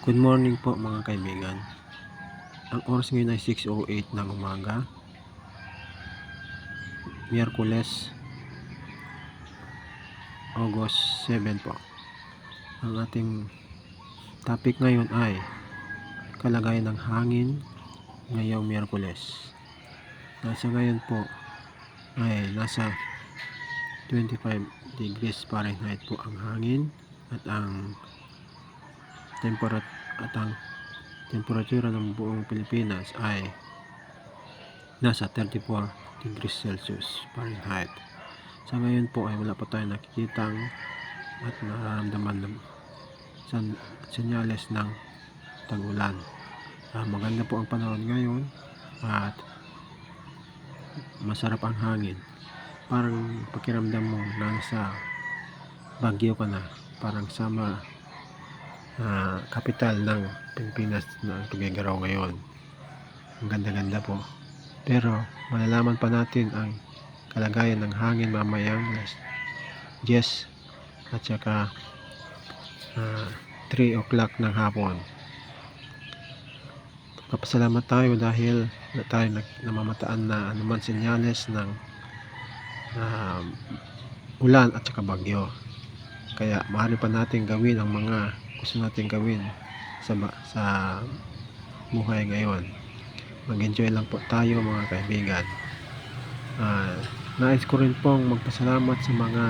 Good morning po mga kaibigan. Ang oras ngayon ay 6:08 ng umaga, Miyerkules, August 7 po. Ang ating topic ngayon ay kalagayan ng hangin ngayong Miyerkules. Nasa ngayon po ay nasa 25 degrees Fahrenheit po ang hangin at ang temperatura ng buong Pilipinas ay nasa 34 degrees Celsius Fahrenheit. Sa ngayon po ay wala pa tayong nakikitang at nararamdaman ng senyales ng tag-ulan. Maganda po ang panahon ngayon at masarap ang hangin. Parang pakiramdam mo nasa Baguio ka na, parang sama kapital ng Pilipinas na Tuguegarao ngayon. Ang ganda-ganda po. Pero malalaman pa natin ang kalagayan ng hangin mamayang 10 at saka 3 o'clock ng hapon. Kapasalamat tayo dahil na tayo namamataan na anuman senyales ng ulan at saka bagyo. Kaya maaari pa natin gawin ang mga gusto natin gawin sa buhay ngayon. Mag-enjoy lang po tayo mga kaibigan. Nais ko rin pong magpasalamat sa mga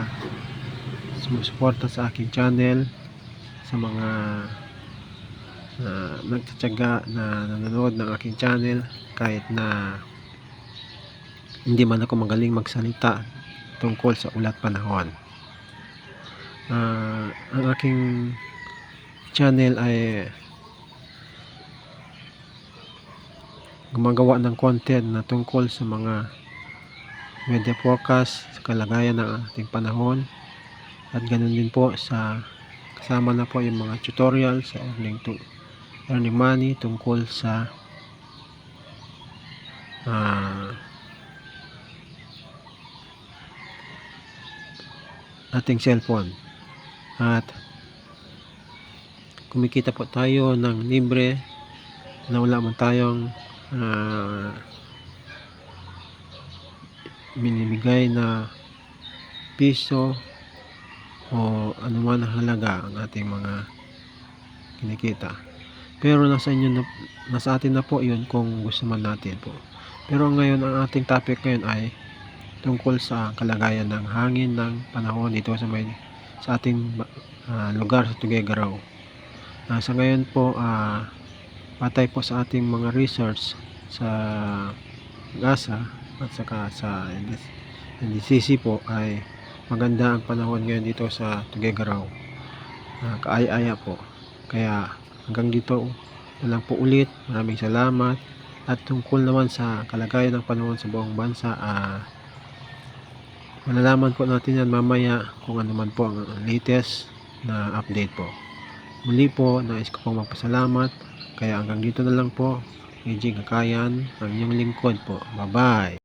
sumusuporta sa aking channel, sa mga nagtsatsaga na nanonood ng aking channel kahit na hindi man ako magaling magsalita tungkol sa ulat panahon. Ang aking channel ay gumagawa ng content na tungkol sa mga media forecast sa kalagayan ng ating panahon at ganun din po sa kasama na po yung mga tutorial sa earning money tungkol sa ating cellphone. At kumikita po tayo ng libre na wala man tayong binibigay na piso o anuman ang halaga ang ating mga kinikita. Pero nasa atin na po yun kung gusto man natin po. Pero ngayon ang ating topic ngayon ay tungkol sa kalagayan ng hangin ng panahon dito sa ating lugar sa Tuguegarao. Sa ngayon po patay po sa ating mga research sa GASA at saka sa NDCC po ay maganda ang panahon ngayon dito sa Tuguegarao. Kaaya-aya po. Kaya hanggang dito na lang po ulit. Maraming salamat. At tungkol naman sa kalagayan ng panahon sa buong bansa, malalaman po natin yan mamaya kung ano man po ang latest na update po. Muli po, nais ko pong magpasalamat. Kaya hanggang dito na lang po. AJ Gakayan, ang inyong lingkod po. Bye-bye!